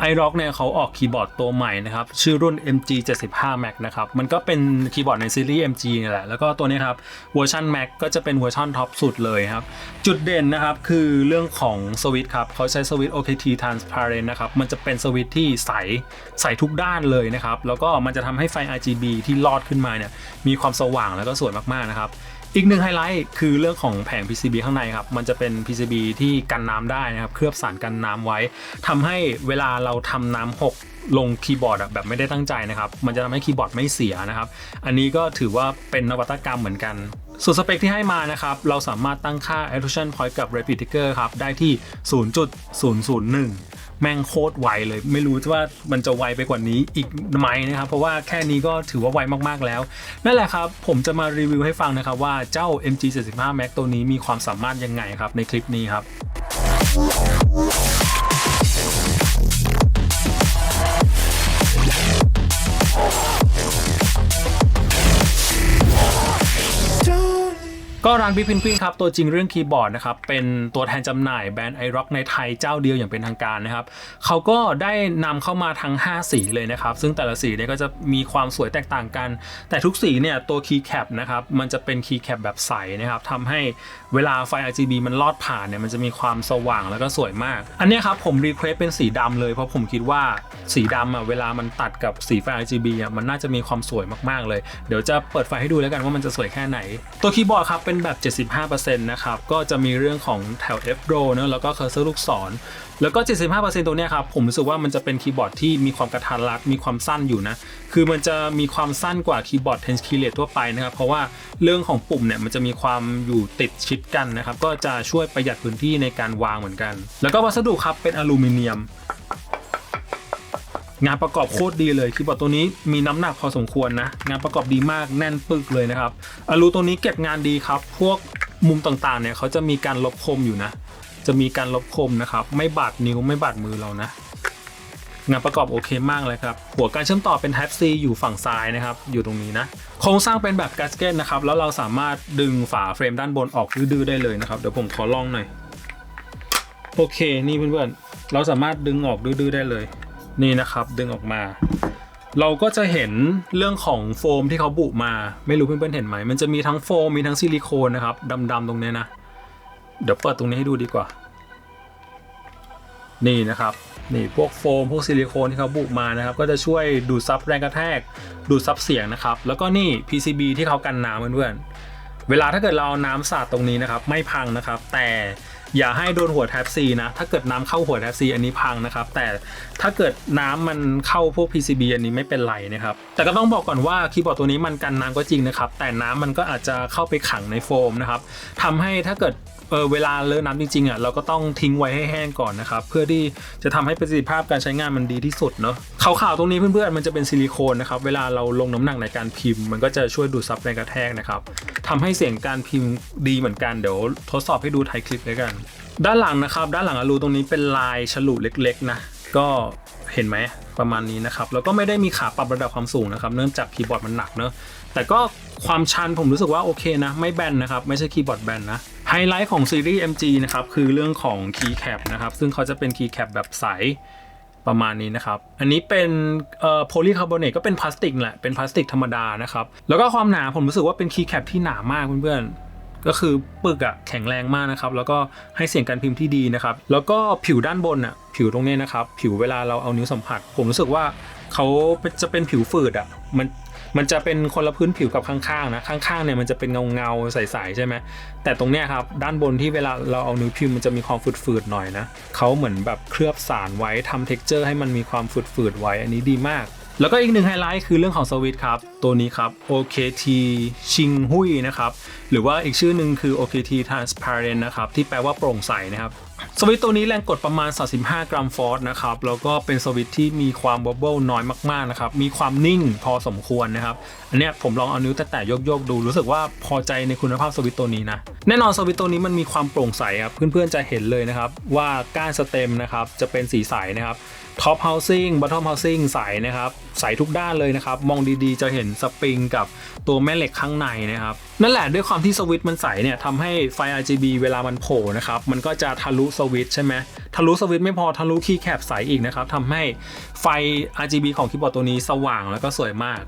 iRock เนี่ยเขาออกคีย์บอร์ดตัวใหม่นะครับชื่อรุ่น MG75 Max นะครับมันก็เป็นคีย์บอร์ดในซีรีส์ MG นี่แหละแล้วก็ตัวนี้ครับเวอร์ชัน Max ก็จะเป็นเวอร์ชันท็อปสุดเลยครับจุดเด่นนะครับคือเรื่องของสวิตช์ครับเขาใช้สวิตช์ OKT Transparent นะครับมันจะเป็นสวิตช์ที่ใสทุกด้านเลยนะครับแล้วก็มันจะทำให้ไฟ RGB ที่ลอดขึ้นมาเนี่ยมีความสว่างแล้วก็สวยมากๆนะครับอีกหนึ่งไฮไลท์คือเรื่องของแผง PCB ข้างในครับมันจะเป็น PCB ที่กันน้ำได้นะครับเคลือบสารกันน้ำไว้ทำให้เวลาเราทำน้ำหกลงคีย์บอร์ดแบบไม่ได้ตั้งใจนะครับมันจะทำให้คีย์บอร์ดไม่เสียนะครับอันนี้ก็ถือว่าเป็นนวัตกรรมเหมือนกันส่วนสเปคที่ให้มานะครับเราสามารถตั้งค่า Attrition Point กับ Rapid Trigger ครับได้ที่ 0.001 แม่งโคตรไวเลยไม่รู้ว่ามันจะไวไปกว่านี้อีกไหมนะครับเพราะว่าแค่นี้ก็ถือว่าไวมากๆแล้วนั่นแหละครับผมจะมารีวิวให้ฟังนะครับว่าเจ้า MG75 Max ตัวนี้มีความสามารถยังไงครับในคลิปนี้ครับก็ร้านบิ๊กเพนกวินครับตัวจริงเรื่องคีย์บอร์ดนะครับเป็นตัวแทนจำหน่ายแบรนด์ iRock ในไทยเจ้าเดียวอย่างเป็นทางการนะครับเขาก็ได้นำเข้ามาทั้ง5สีเลยนะครับซึ่งแต่ละสีเนี่ยก็จะมีความสวยแตกต่างกันแต่ทุกสีเนี่ยตัวคีย์แคปนะครับมันจะเป็นคีย์แคปแบบใสนะครับทำให้เวลาไฟ RGB มันลอดผ่านเนี่ยมันจะมีความสว่างแล้วก็สวยมากอันนี้ครับผมรีเควสเป็นสีดำเลยเพราะผมคิดว่าสีดำเวลามันตัดกับสีไฟ RGB มันน่าจะมีความสวยมากๆเลยเดี๋ยวจะเปิดไฟให้ดูแล้วกันว่ามันจะสวยแค่ไหนตัวคีย์บอร์ดครับเป็นแบบ 75% นะครับก็จะมีเรื่องของแถว F-row เนอะแล้วก็เคอร์เซอร์ลูกศรแล้วก็ 75% ตัวเนี้ยครับผมรู้สึกว่ามันจะเป็นคีย์บอร์ดที่มีความกระทัดรัดมีความสั้นอยู่นะคือมันจะมีความสั้นกว่าคีย์บอร์ด 10 keyless ทั่วไปนะครับเพราะว่าเรื่องของปุ่มเนี่ยมันจะมีความอยู่ติดชิดกันนะครับก็จะช่วยประหยัดพื้นที่ในการวางเหมือนกันแล้วก็วัสดุครับเป็นอลูมิเนียมงานประกอบโคตรดีเลยคีย์บอร์ดตัวนี้มีน้ำหนักพอสมควรนะงานประกอบดีมากแน่นปึกเลยนะครับอลูตัวนี้เก็บงานดีครับพวกมุมต่างๆเนี่ยเขาจะมีการลบคมอยู่นะจะมีการลบคมนะครับไม่บาดนิ้วไม่บาดมือเรานะงานประกอบโอเคมากเลยครับหัวการเชื่อมต่อเป็น Type C อยู่ฝั่งซ้ายนะครับอยู่ตรงนี้นะโครงสร้างเป็นแบบแกสเก็ตนะครับแล้วเราสามารถดึงฝาเฟรมด้านบนออกดื้อๆได้เลยนะครับเดี๋ยวผมขอลองหน่อยโอเคนี่เพื่อนๆเราสามารถดึงออกดื้อๆได้เลยนี่นะครับดึงออกมาเราก็จะเห็นเรื่องของโฟมที่เขาบุมาไม่รู้เพื่อนๆเห็นไหมมันจะมีทั้งโฟมมีทั้งซิลิโคนนะครับดำๆตรงนี้นะเดี๋ยวเปิดตรงนี้ให้ดูดีกว่านี่นะครับนี่พวกโฟมพวกซิลิโคนที่เขาบุมานะครับก็จะช่วยดูดซับแรงกระแทกดูดซับเสียงนะครับแล้วก็นี่ PCB ที่เขากันน้ำเพื่อนๆเวลาถ้าเกิดเราเอาน้ำสาดตรงนี้นะครับไม่พังนะครับแต่อย่าให้โดนหัว Type C นะถ้าเกิดน้ำเข้าหัว Type C อันนี้พังนะครับแต่ถ้าเกิดน้ำมันเข้าพวก PCB อันนี้ไม่เป็นไรนะครับแต่ก็ต้องบอกก่อนว่าคีย์บอร์ดตัวนี้มันกันน้ำก็จริงนะครับแต่น้ำมันก็อาจจะเข้าไปขังในโฟมนะครับทำให้ถ้าเกิดเวลาเลอะน้ำจริงๆเราก็ต้องทิ้งไว้ให้แห้งก่อนนะครับเพื่อที่จะทำให้ประสิทธิภาพการใช้งานมันดีที่สุดเนาะขาวๆตรงนี้เพื่อนๆมันจะเป็นซิลิโคนนะครับเวลาเราลงน้ำหนักในการพิมพ์มันก็จะช่วยดูดซับแรงกระแทกนะครับทำให้เสียงการพิมพ์ดีเหมือนกันเดี๋ยวทดสอบให้ดูท้ายคลิปด้วยกันด้านหลังนะครับด้านหลังอลูตรงนี้เป็นลายฉลุเล็กๆนะก็เห็นไหมประมาณนี้นะครับแล้วก็ไม่ได้มีขาปรับระดับความสูงนะครับเนื่องจากคีย์บอร์ดมันหนักเนอะแต่ก็ความชันผมรู้สึกว่าโอเคนะไม่แบนนะครับไม่ใช่คีย์บอร์ดแบนนะไฮไลท์ของซีรีส์ MG นะครับคือเรื่องของคีย์แคปนะครับซึ่งเขาจะเป็นคีย์แคปแบบใสประมาณนี้นะครับอันนี้เป็นโพลีคาร์บอเนตก็เป็นพลาสติกแหละเป็นพลาสติกธรรมดานะครับแล้วก็ความหนาผมรู้สึกว่าเป็นคีย์แคปที่หนามากเพื่อนๆก็คือปึกแข็งแรงมากนะครับแล้วก็ให้เสียงการพิมพ์ที่ดีนะครับแล้วก็ผิวด้านบนผิวตรงนี้นะครับผิวเวลาเราเอานิ้วสัมผัสผมรู้สึกว่าเขาจะเป็นผิวฝืดมันจะเป็นคนละพื้นผิวกับข้างๆนะข้างๆเนี่ยมันจะเป็นเงาใสๆใช่ไหมแต่ตรงเนี้ยครับด้านบนที่เวลาเราเอานิ้วพิมพ์มันจะมีความฝืดๆหน่อยนะเขาเหมือนแบบเคลือบสารไว้ทำเท็กเจอร์ให้มันมีความฝืดๆไว้อันนี้ดีมากแล้วก็อีกหนึ่งไฮไลท์คือเรื่องของสวิตช์ครับตัวนี้ครับ OKT ชิงหุยนะครับหรือว่าอีกชื่อหนึ่งคือ OKT Transparent นะครับที่แปลว่าโปร่งใสนะครับสวิตช์ตัวนี้แรงกดประมาณ35กรัมฟอร์สนะครับแล้วก็เป็นสวิตช์ที่มีความวอบเบิลน้อยมากๆนะครับมีความนิ่งพอสมควรนะครับอันเนี้ยผมลองเอานิ้วแตะๆโยกๆดูรู้สึกว่าพอใจในคุณภาพสวิตช์ตัวนี้นะแน่นอนสวิตช์ตัวนี้มันมีความโปร่งใสครับเพื่อนๆจะเห็นเลยนะครับว่าก้านสเต็มนะครับจะเป็นสีใสนะครับ Top Housing Bottom Housing ใสนะครับใสทุกด้านเลยนะครับมองดีๆจะเห็นสปริงกับตัวแม่เหล็กข้างในนะครับนั่นแหละด้วยความที่สวิตช์มันใสเนี่ยทำให้ไฟ RGB เวลามันโผล่นะครับมันก็จะทะลุสวิตช์ใช่ไหมทะลุสวิตช์ไม่พอทะลุคีย์แคปใสอีกนะครับทำให้ไฟ RGB ของคีย์บอร์ดตัวนี้สว่างแล้วก็สวยมาก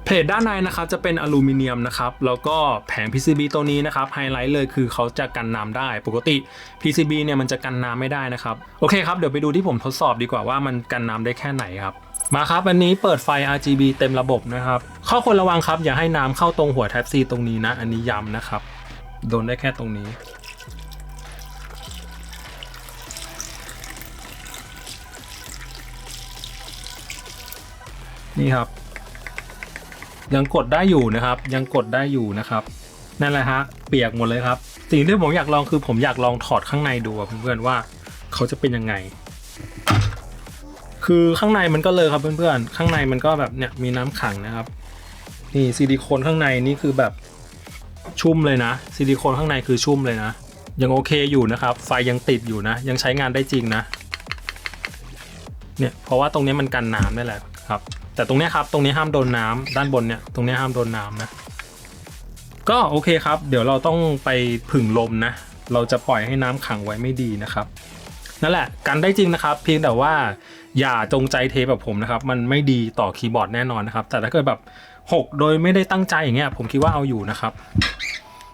เพลทด้านในนะครับจะเป็นอลูมิเนียมนะครับแล้วก็แผง PCB ตัวนี้นะครับไฮไลท์เลยคือเขาจะกันน้ำได้ปกติ PCB เนี่ยมันจะกันน้ำไม่ได้นะครับโอเคครับเดี๋ยวไปดูที่ผมทดสอบดีกว่าว่ามันกันน้ำได้แค่ไหนครับมาครับอันนี้เปิดไฟ RGB เต็มระบบนะครับข้อควรระวังครับอย่าให้น้ำเข้าตรงหัว Type C ตรงนี้นะอันนี้ย้ำนะครับโดนได้แค่ตรงนี้นี่ครับยังกดได้อยู่นะครับยังกดได้อยู่นะครับนั่นแหละฮะเปียกหมดเลยครับสิ่งที่ผมอยากลองคือผมอยากลองถอดข้างในดูเพื่อนๆว่าเขาจะเป็นยังไงคือข้างในมันก็เลยครับเพื่อนๆข้างในมันก็แบบเนี่ยมีน้ำขังนะครับนี่ซิลิโคนข้างในนี่คือแบบชุ่มเลยนะซิลิโคนข้างในคือชุ่มเลยนะยังโอเคอยู่นะครับไฟยังติดอยู่นะยังใช้งานได้จริงนะเนี่ยเพราะว่าตรงนี้มันกันน้ำนี่แหละครับแต่ตรงนี้ครับตรงนี้ห้ามโดนน้ำด้านบนเนี่ยตรงนี้ห้ามโดนน้ำนะก็โอเคครับเดี๋ยวเราต้องไปผึ่งลมนะเราจะปล่อยให้น้ำขังไว้ไม่ดีนะครับนั่นแหละกันได้จริงนะครับเพียงแต่ว่าอย่าจงใจเทแบบผมนะครับมันไม่ดีต่อคีย์บอร์ดแน่นอนนะครับแต่ถ้าเกิดแบบหกโดยไม่ได้ตั้งใจอย่างเงี้ยผมคิดว่าเอาอยู่นะครับ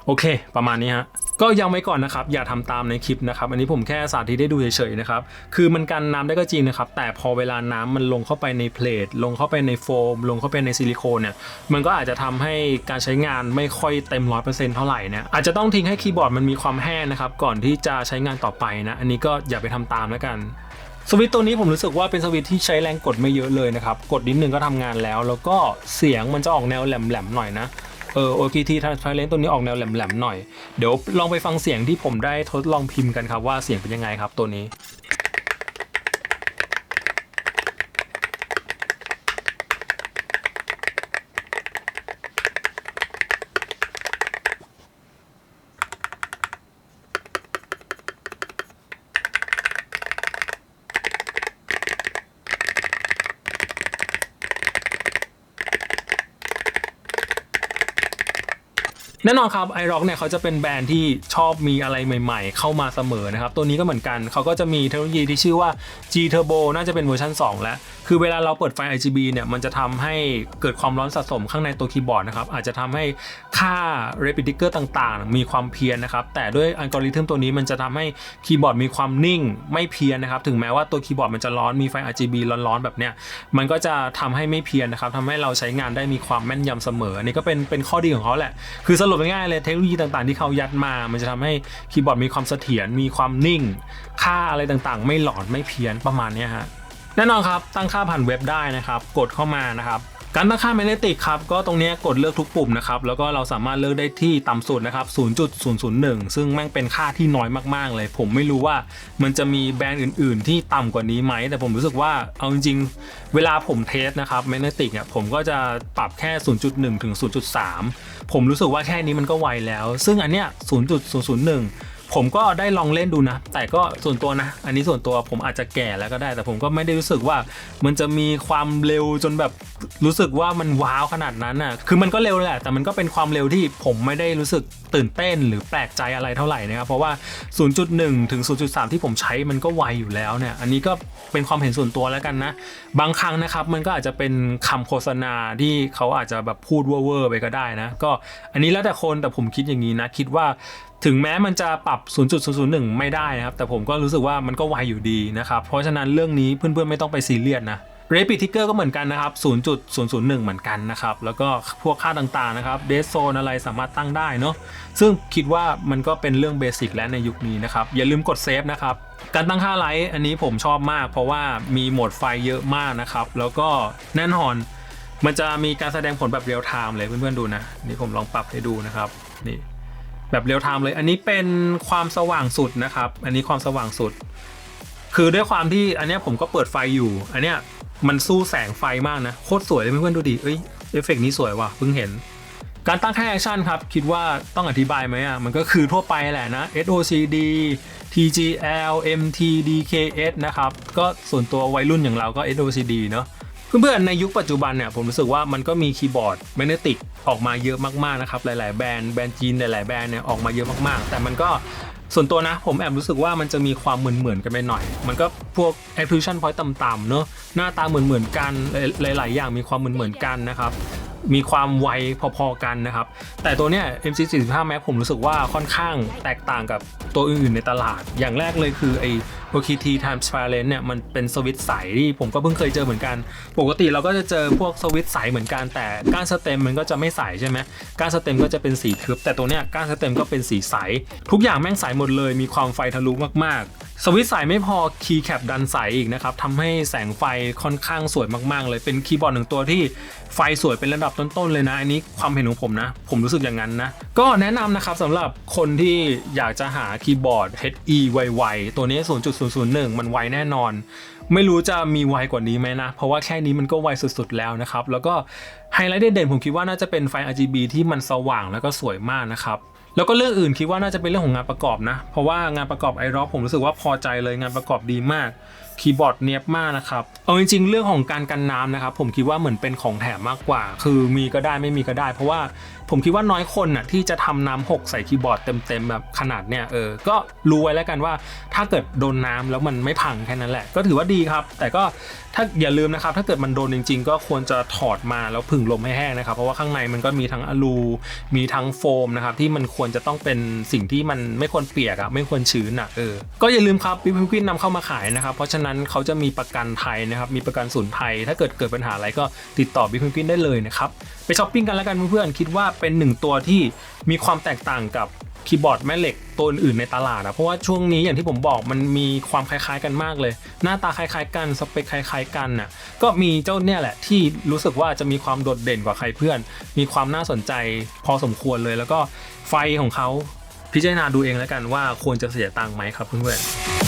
โอเคประมาณนี้ฮะก็ยังไว้ก่อนนะครับอย่าทำตามในคลิปนะครับอันนี้ผมแค่สาธิตได้ดูเฉยๆนะครับคือมันกันน้ำได้ก็จริงนะครับแต่พอเวลาน้ำมันลงเข้าไปในเพลทลงเข้าไปในโฟมลงเข้าไปในซิลิโคนเนี่ยมันก็อาจจะทำให้การใช้งานไม่ค่อยเต็ม 100% เท่าไหร่นะอาจจะต้องทิ้งให้คีย์บอร์ดมันมีความแห้งนะครับก่อนที่จะใช้งานต่อไปนะอันนี้ก็อย่าไปทำตามแล้วกันสวิตช์ตัวนี้ผมรู้สึกว่าเป็นสวิตช์ที่ใช้แรงกดไม่เยอะเลยนะครับกดนิดนึงก็ทำงานแล้วก็เสียงมันจะออกแนวแหลมๆหน่อยนะOKT Thailand ตัวนี้ออกแนวแหลมๆหน่อยเดี๋ยวลองไปฟังเสียงที่ผมได้ทดลองพิมพ์กันครับว่าเสียงเป็นยังไงครับตัวนี้ แน่นอนครับ iRock เนี่ยเขาจะเป็นแบรนด์ที่ชอบมีอะไรใหม่ๆเข้ามาเสมอนะครับตัวนี้ก็เหมือนกันเขาก็จะมีเทคโนโลยีที่ชื่อว่า G Turbo น่าจะเป็นเวอร์ชัน2แล้วคือเวลาเราเปิดไฟ RGB เนี่ยมันจะทำให้เกิดความร้อนสะสมข้างในตัวคีย์บอร์ดนะครับอาจจะทำให้ค่า Repeticker ต่างๆมีความเพี้ยนนะครับแต่ด้วยอัลกอริทึมตัวนี้มันจะทำให้คีย์บอร์ดมีความนิ่งไม่เพี้ยนนะครับถึงแม้ว่าตัวคีย์บอร์ดมันจะร้อนมีไฟ RGB ร้อนๆแบบเนี้ยมันก็จะทำให้ไม่เพี้ยนนะครับทำให้เราใช้งานได้มีความแม่นยำเสมออันนี้ก็เป็นข้อดีของเขาแหละคือสรุปง่ายๆเลยเทคโนโลยีต่างๆที่เขายัดมามันจะทำให้คีย์บอร์ดมีความเสถียรมีความนิ่งค่าอะไรต่างๆไม่หลอนไม่เพี้ยนประมาณนี้ฮะแน่นอนครับตั้งค่าผ่านเว็บได้นะครับกดเข้ามานะครับการตั้งค่าแมกเนติกครับก็ตรงนี้กดเลือกทุกปุ่มนะครับแล้วก็เราสามารถเลือกได้ที่ต่ำสุดนะครับ 0.001 ซึ่งแม่งเป็นค่าที่น้อยมากๆเลยผมไม่รู้ว่ามันจะมีแบรนด์อื่นๆที่ต่ำกว่านี้ไหมแต่ผมรู้สึกว่าเอาจริงๆเวลาผมเทสนะครับแมกเนติกเนี่ยผมก็จะปรับแค่ 0.1 ถึง 0.3 ผมรู้สึกว่าแค่นี้มันก็ไวแล้วซึ่งอันเนี้ย 0.001ผมก็ได้ลองเล่นดูนะแต่ก็ส่วนตัวนะอันนี้ส่วนตัวผมอาจจะแก่แล้วก็ได้แต่ผมก็ไม่ได้รู้สึกว่ามันจะมีความเร็วจนแบบรู้สึกว่ามันว้าวขนาดนั้นน่ะคือมันก็เร็วแหละแต่มันก็เป็นความเร็วที่ผมไม่ได้รู้สึกตื่นเต้นหรือแปลกใจอะไรเท่าไหร่นะครับเพราะว่า 0.1 ถึง 0.3 ที่ผมใช้มันก็ไวอยู่แล้วเนี่ยอันนี้ก็เป็นความเห็นส่วนตัวแล้วกันนะบางครั้งนะครับมันก็อาจจะเป็นคำโฆษณาที่เขาอาจจะแบบพูดเว่อร์ไปก็ได้นะก็อันนี้แล้วแต่คนแต่ผมคิดอย่างนี้นะคิดว่าถึงแม้มันจะปรับ 0.001 ไม่ได้นะครับแต่ผมก็รู้สึกว่ามันก็ไวอยู่ดีนะครับเพราะฉะนั้นเรื่องนี้เพื่อนๆไม่ต้องไปซีเรียสนะ Repeticker ก็เหมือนกันนะครับ 0.001 เหมือนกันนะครับแล้วก็พวกค่าต่างๆนะครับ Dead Zone อะไรสามารถตั้งได้เนาะซึ่งคิดว่ามันก็เป็นเรื่องเบสิกและในยุคนี้นะครับอย่าลืมกดเซฟนะครับการตั้งค่าไลท์อันนี้ผมชอบมากเพราะว่ามีโหมดไฟเยอะมากนะครับแล้วก็แน่นอนมันจะมีการแสดงผลแบบเรียลไทม์เลยเพื่อนๆดูนะนี่ผมลองปรับให้ดูนะครับนี่แบบเรียลไทม์เลยอันนี้เป็นความสว่างสุดนะครับอันนี้ความสว่างสุดคือด้วยความที่อันนี้ผมก็เปิดไฟอยู่อันเนี้ยมันสู้แสงไฟมากนะโคตรสวยเลยเพื่อนๆดูดิเอ้ยเอฟเฟกต์นี้สวยว่ะเพิ่งเห็นการตั้งค่าแอคชั่นครับคิดว่าต้องอธิบายไหมอ่ะมันก็คือทั่วไปแหละนะ SOCD PGL MT DKS นะครับก็ส่วนตัววัยรุ่นอย่างเราก็ SOCD เนาะเพื่อนๆในยุคปัจจุบันเนี่ยผมรู้สึกว่ามันก็มีคีย์บอร์ดแมกเนติกออกมาเยอะมากๆนะครับหลายๆแบรนด์จีนหลายๆแบรนด์เนี่ยออกมาเยอะมากๆแต่มันก็ส่วนตัวนะผมแอบรู้สึกว่ามันจะมีความเหมือนกันไปหน่อยมันก็พวก execution point ต่ำๆเนอะหน้าตาเหมือนกันหลายๆอย่างมีความเหมือนกันนะครับมีความไวพอๆกันนะครับแต่ตัวเนี้ย MC45 Max ผมรู้สึกว่าค่อนข้างแตกต่างกับตัวอื่นๆในตลาดอย่างแรกเลยคือไอ้ OKT Transparent เนี่ยมันเป็นสวิตช์ใสที่ผมก็เพิ่งเคยเจอเหมือนกันปกติเราก็จะเจอพวกสวิตช์ใสเหมือนกันแต่ก้านสเต็มมันก็จะไม่ใสใช่ไหมก้านสเต็มก็จะเป็นสีทึบแต่ตัวเนี้ยก้านสเต็มก็เป็นสีใสทุกอย่างแม่งใสหมดเลยมีความไฟทะลุมากๆสวิตช์ใสไม่พอคีย์แคปดันใสอีกนะครับทำให้แสงไฟค่อนข้างสวยมากๆเลยเป็นคีย์บอร์ดหนึ่งตัวที่ไฟสวยเป็นระดับต้นๆเลยนะอันนี้ความเห็นของผมนะผมรู้สึกอย่างนั้นนะก็แนะนำนะครับสำหรับคนที่อยากจะหาคีย์บอร์ด HE ไวๆตัวนี้ 0.001 มันไวแน่นอนไม่รู้จะมีไวกว่านี้ไหมนะเพราะว่าแค่นี้มันก็ไวสุดๆแล้วนะครับแล้วก็ไฮไลท์เด่นๆผมคิดว่าน่าจะเป็นไฟ RGB ที่มันสว่างแล้วก็สวยมากนะครับแล้วก็เรื่องอื่นคิดว่าน่าจะเป็นเรื่องของงานประกอบนะเพราะว่างานประกอบ iROG ผมรู้สึกว่าพอใจเลยงานประกอบดีมากคีย์บอร์ดเนียบมากนะครับเอาจริงๆเรื่องของการกันน้ำนะครับผมคิดว่าเหมือนเป็นของแถมมากกว่าคือมีก็ได้ไม่มีก็ได้เพราะว่าผมคิดว่าน้อยคนน่ะที่จะทำน้ำหกใส่คีย์บอร์ดเต็มๆแบบขนาดเนี้ยก็รู้ไว้แล้วกันว่าถ้าเกิดโดนน้ำแล้วมันไม่พังแค่นั้นแหละก็ถือว่าดีครับแต่ก็ถ้าอย่าลืมนะครับถ้าเกิดมันโดนจริงๆก็ควรจะถอดมาแล้วผึ่งลมให้แห้งนะครับเพราะว่าข้างในมันก็มีทั้งอลูมีทั้งโฟมนะครับที่มันควรจะต้องเป็นสิ่งที่มันไม่ควรเปียกไม่ควรชื้นก็อย่าลืมครับBitfuquinนำเข้ามาขายนะครับเพราะฉะนั้นเขาจะมีประกันไทยนะครับมีประกันศูนย์ภัยถ้าเกิดปัญหาอะไรก็ติดต่อBitfuquinได้เลยนะครับไปช้อปปิ้งกันแล้วกันเพื่อนๆคิดว่าเป็นหนึ่งตัวที่มีความแตกต่างกับคีย์บอร์ดแม่เหล็กตัวอื่นในตลาดเพราะว่าช่วงนี้อย่างที่ผมบอกมันมีความคล้ายๆกันมากเลยหน้าตาคล้ายๆกันสเปคคล้ายๆกันก็มีเจ้าเนี่ยแหละที่รู้สึกว่าจะมีความโดดเด่นกว่าใครเพื่อนมีความน่าสนใจพอสมควรเลยแล้วก็ไฟของเขาพิจารณาดูเองแล้วกันว่าควรจะเสียตังค์ไหมครับเพื่อนๆ